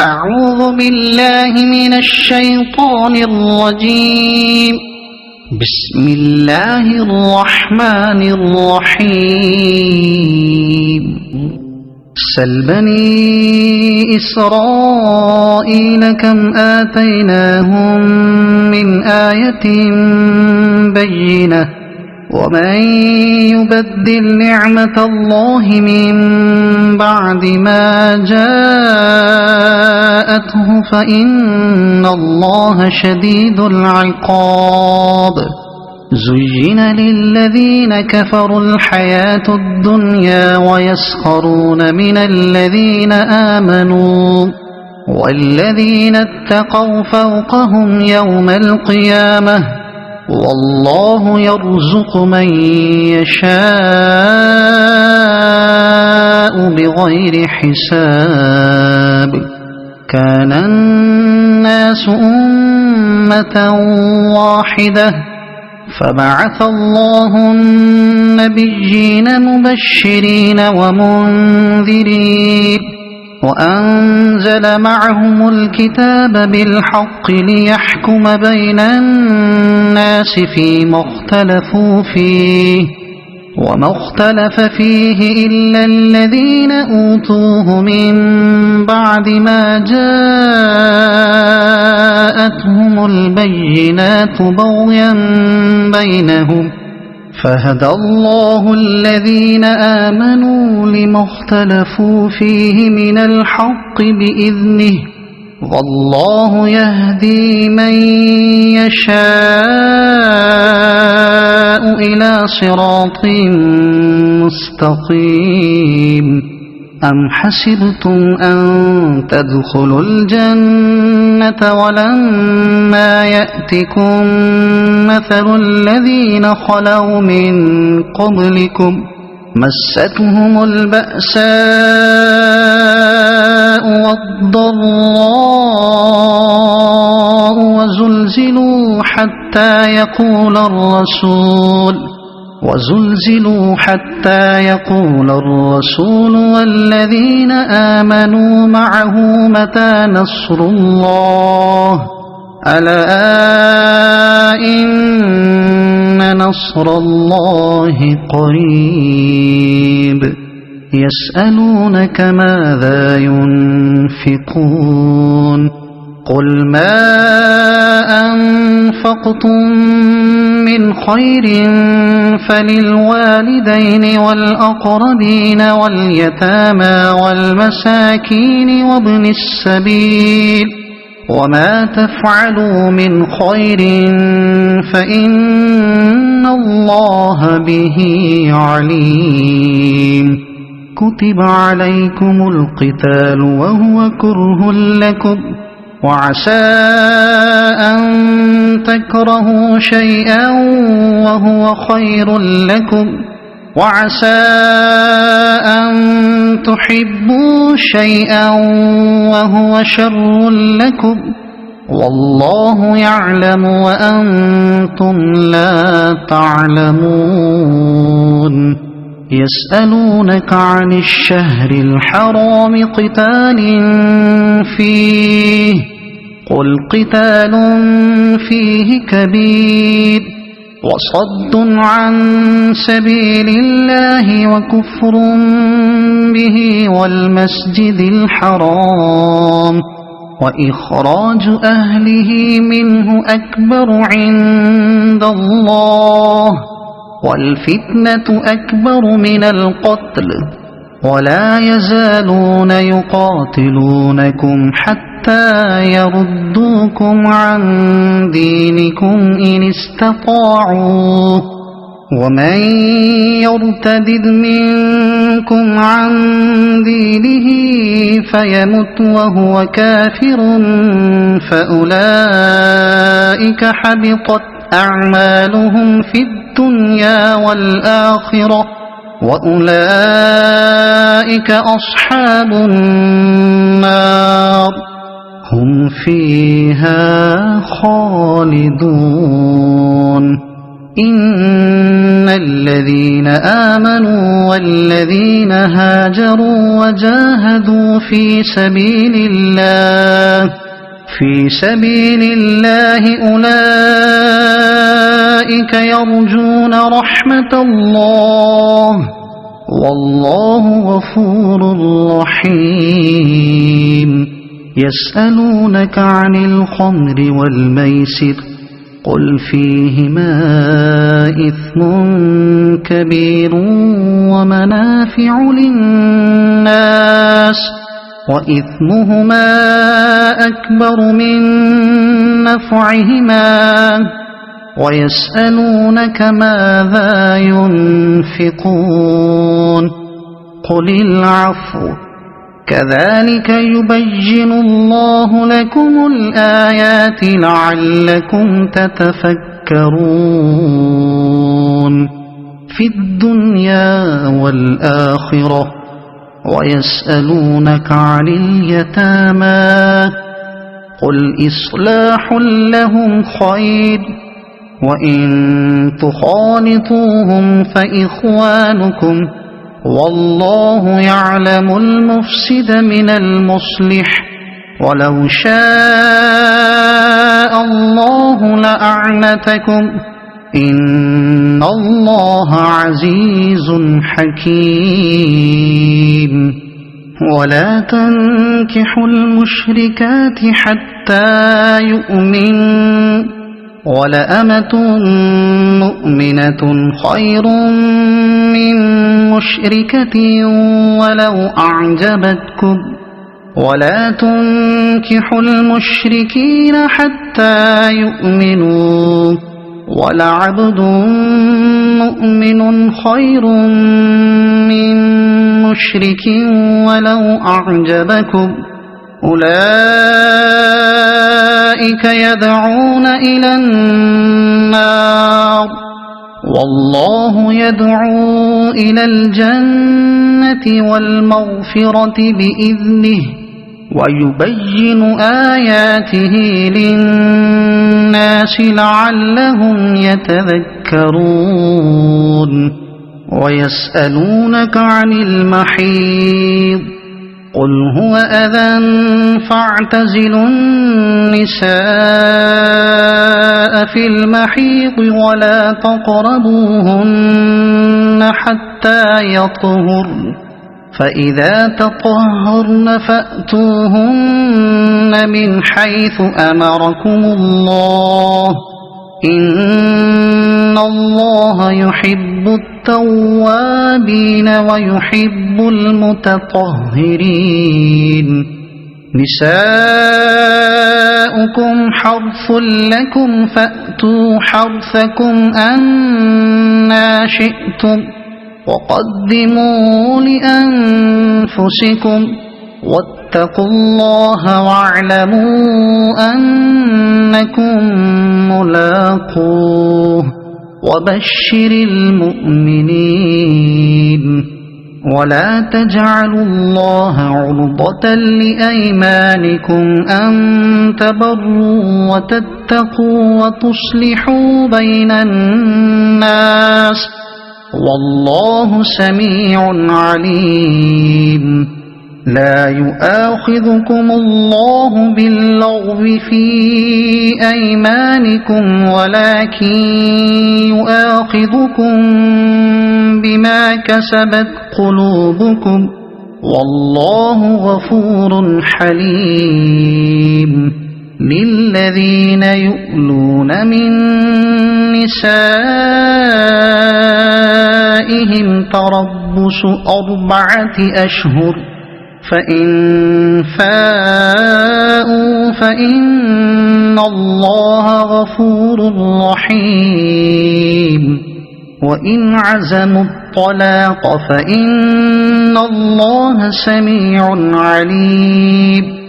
أعوذ بالله من الشيطان الرجيم. بسم الله الرحمن الرحيم. سل بني إسرائيل كم آتيناهم من آية بينة ومن يبدل نعمة الله من بعد ما جاءته فإن الله شديد العقاب. زين للذين كفروا الحياة الدنيا ويسخرون من الذين آمنوا والذين اتقوا فوقهم يوم القيامة والله يرزق من يشاء بغير حساب. كان الناس أمة واحدة فبعث الله النبيين مبشرين ومنذرين وأنزل معهم الكتاب بالحق ليحكم بين الناس فيما اختلفوا فيه وما اختلف فيه إلا الذين أوتوه من بعد ما جاءتهم البينات بغيا بينهم فهدى الله الذين آمنوا لما اختلفوا فيه من الحق بإذنه والله يهدي من يشاء إلى صراط مستقيم. أم حسبتم أن تدخلوا الجنة ولما يأتكم مثل الذين خلوا من قبلكم مستهم البأساء والضراء وزلزلوا حتى يقول الرسول والذين آمنوا معه متى نصر الله ألا إن نصر الله قريب. يسألونك ماذا ينفقون قل ما أنفقتم من خير فللوالدين والأقربين واليتامى والمساكين وابن السبيل وما تفعلوا من خير فإن الله به عليم. كتب عليكم القتال وهو كره لكم وعسى أن تكرهوا شيئا وهو خير لكم وعسى أن تحبوا شيئا وهو شر لكم والله يعلم وأنتم لا تعلمون. يسألونك عن الشهر الحرام قتال فيه قل قتال فيه كبير وصد عن سبيل الله وكفر به والمسجد الحرام وإخراج أهله منه أكبر عند الله والفتنة أكبر من القتل ولا يزالون يقاتلونكم حتى يردوكم عن دينكم إن استطاعوا ومن يرتد منكم عن دينه فيمت وهو كافر فأولئك حبطت أعمالهم في الدنيا والآخرة وأولئك أصحاب النار هم فيها خالدون. إن الذين آمنوا والذين هاجروا وجاهدوا في سبيل الله أولئك يرجون رحمة الله والله غفور رحيم يسألونك عن الخمر والميسر قل فيهما إثم كبير ومنافع للناس وإثمهما أكبر من نفعهما ويسألونك ماذا ينفقون قل العفو كذلك يبين الله لكم الآيات لعلكم تتفكرون في الدنيا والآخرة ويسألونك عن اليتامى قل إصلاح لهم خير وإن تخالطوهم فإخوانكم والله يعلم المفسد من المصلح ولو شاء الله لأعنتكم إن الله عزيز حكيم ولا تنكحوا المشركات حتى يؤمنوا ولأمة مؤمنة خير من مشركة ولو أعجبتكم ولا تنكحوا المشركين حتى يؤمنوا ولعبد مؤمن خير من مشرك ولو أعجبكم أولئك يدعون إلى النار والله يدعو إلى الجنة والمغفرة بإذنه ويبين آياته للناس لعلهم يتذكرون ويسألونك عن المحيض قل هو أذى فاعتزلوا النساء في المحيض ولا تقربوهن حتى يطهرن فإذا تطهرن فأتوهن من حيث أمركم الله إن الله يحب التوابين ويحب المتطهرين نساؤكم حرث لكم فأتوا حرثكم أنى شئتم وقدموا لأنفسكم واتقوا الله واعلموا أنكم ملاقوه وبشر المؤمنين ولا تجعلوا الله عرضة لأيمانكم أن تبروا وتتقوا وتصلحوا بين الناس والله سميع عليم لا يؤاخذكم الله باللغو في أيمانكم ولكن يؤاخذكم بما كسبت قلوبكم والله غفور حليم للذين يؤلون من نسائهم تربص 4 أشهر فإن فاءوا فإن الله غفور رحيم وإن عزموا الطلاق فإن الله سميع عليم